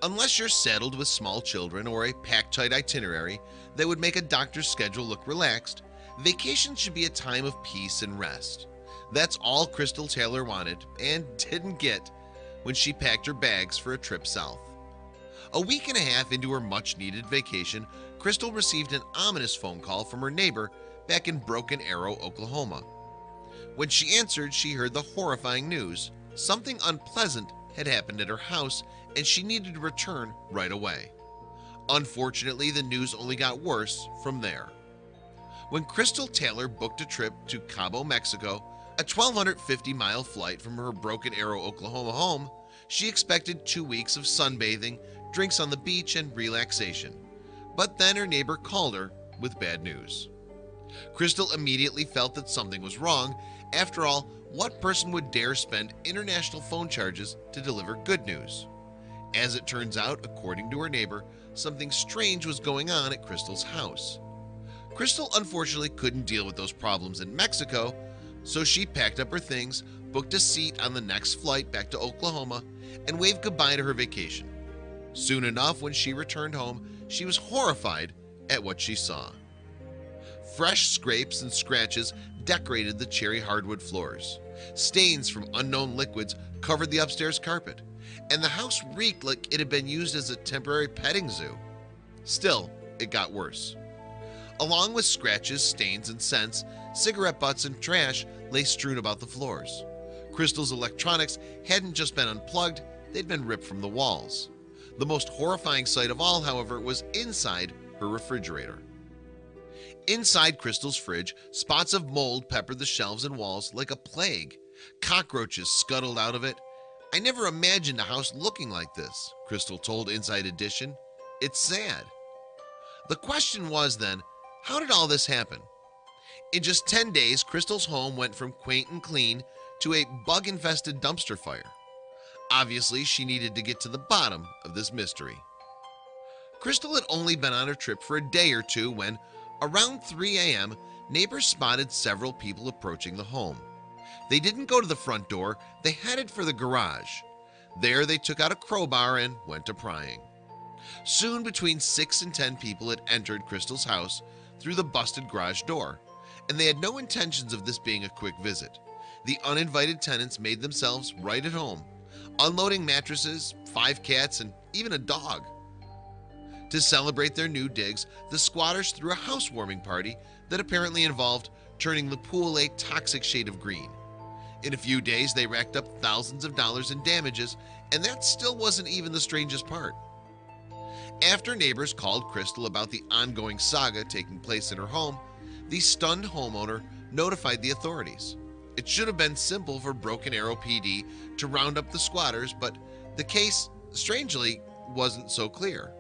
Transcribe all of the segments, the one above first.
Unless you're saddled with small children or a packed-tight itinerary that would make a doctor's schedule look relaxed, vacation should be a time of peace and rest. That's all Crystal Taylor wanted and didn't get when she packed her bags for a trip south. A week and a half into her much-needed vacation, Crystal received an ominous phone call from her neighbor back in Broken Arrow, Oklahoma. When she answered, she heard the horrifying news. Something unpleasant had happened at her house and she needed to return right away. Unfortunately, the news only got worse from there. When Crystal Taylor booked a trip to Cabo, Mexico, a 1,250-mile flight from her Broken Arrow, Oklahoma home, she expected 2 weeks of sunbathing, drinks on the beach, and relaxation. But then her neighbor called her with bad news. Crystal immediately felt that something was wrong. After all, what person would dare spend international phone charges to deliver good news? As it turns out, according to her neighbor, something strange was going on at Crystal's house. Crystal unfortunately couldn't deal with those problems in Mexico, so she packed up her things, booked a seat on the next flight back to Oklahoma, and waved goodbye to her vacation. Soon enough, when she returned home, she was horrified at what she saw. Fresh scrapes and scratches decorated the cherry hardwood floors. Stains from unknown liquids covered the upstairs carpet, and the house reeked like it had been used as a temporary petting zoo. Still, it got worse. Along with scratches, stains, and scents, cigarette butts and trash lay strewn about the floors. Crystal's electronics hadn't just been unplugged, they'd been ripped from the walls. The most horrifying sight of all, however, was inside her refrigerator. Inside Crystal's fridge, spots of mold peppered the shelves and walls like a plague. Cockroaches scuttled out of it. "I never imagined a house looking like this," Crystal told Inside Edition. "It's sad." The question was then, how did all this happen? In just 10 days, Crystal's home went from quaint and clean to a bug-infested dumpster fire. Obviously, she needed to get to the bottom of this mystery. Crystal had only been on her trip for a day or two when, around 3 a.m., neighbors spotted several people approaching the home. They didn't go to the front door, they headed for the garage. There they took out a crowbar and went to prying. Soon between 6 and 10 people had entered Crystal's house through the busted garage door, and they had no intentions of this being a quick visit. The uninvited tenants made themselves right at home, unloading mattresses, 5 cats, and even a dog. To celebrate their new digs, the squatters threw a housewarming party that apparently involved turning the pool a toxic shade of green. In a few days, they racked up thousands of dollars in damages, and that still wasn't even the strangest part. After neighbors called Crystal about the ongoing saga taking place in her home, the stunned homeowner notified the authorities. It should have been simple for Broken Arrow PD to round up the squatters, but the case, strangely, wasn't so clear.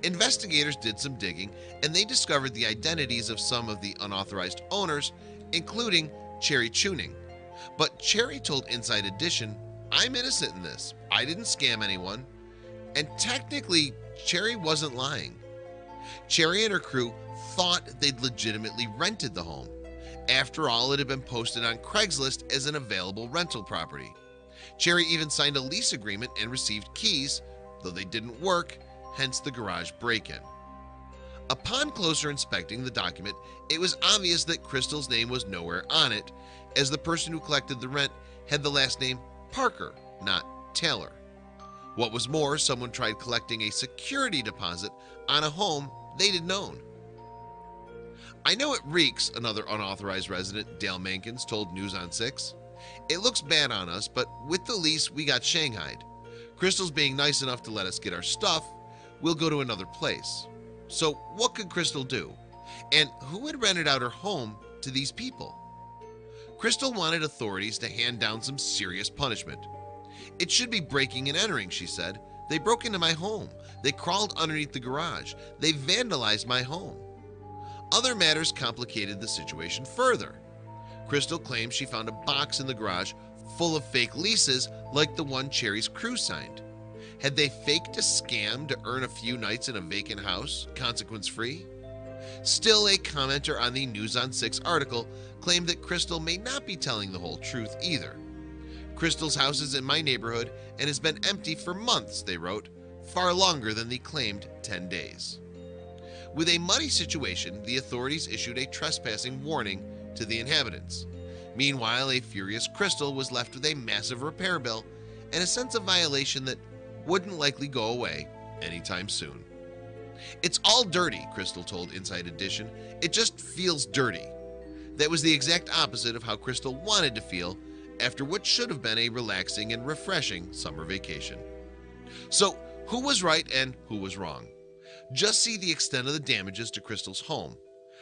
Investigators did some digging, and they discovered the identities of some of the unauthorized owners, including Cherry Tuning. But Cherry told Inside Edition, "I'm innocent in this. I didn't scam anyone." And technically, Cherry wasn't lying. Cherry and her crew thought they'd legitimately rented the home. After all, it had been posted on Craigslist as an available rental property. Cherry even signed a lease agreement and received keys, though they didn't work, hence the garage break-in. Upon closer inspecting the document, it was obvious that Crystal's name was nowhere on it, as the person who collected the rent had the last name Parker, not Taylor. What was more, someone tried collecting a security deposit on a home they didn't own. "I know it reeks," another unauthorized resident, Dale Mankins, told News on 6. "It looks bad on us, but with the lease, we got shanghaied. Crystal's being nice enough to let us get our stuff. We'll go to another place." So what could Crystal do? And who had rented out her home to these people? Crystal wanted authorities to hand down some serious punishment. "It should be breaking and entering," she said. "They broke into my home. They crawled underneath the garage. They vandalized my home." Other matters complicated the situation further. Crystal claimed she found a box in the garage full of fake leases like the one Cherry's crew signed. Had they faked a scam to earn a few nights in a vacant house, consequence-free? Still, a commenter on the News on 6 article claimed that Crystal may not be telling the whole truth either. "Crystal's house is in my neighborhood and has been empty for months," they wrote. far longer than the claimed 10 days. With a muddy situation, the authorities issued a trespassing warning to the inhabitants. Meanwhile, a furious Crystal was left with a massive repair bill and a sense of violation that wouldn't likely go away anytime soon. "It's all dirty," Crystal told Inside Edition. "It just feels dirty." That was the exact opposite of how Crystal wanted to feel after what should have been a relaxing and refreshing summer vacation. So, who was right and who was wrong? Just see the extent of the damages to Crystal's home.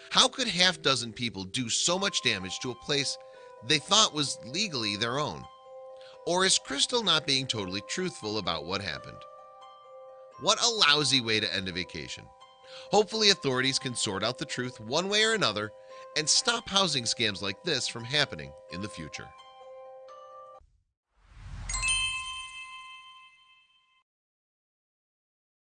How could half-dozen people do so much damage to a place they thought was legally their own? Or is Crystal not being totally truthful about what happened? What a lousy way to end a vacation. Hopefully authorities can sort out the truth one way or another and stop housing scams like this from happening in the future.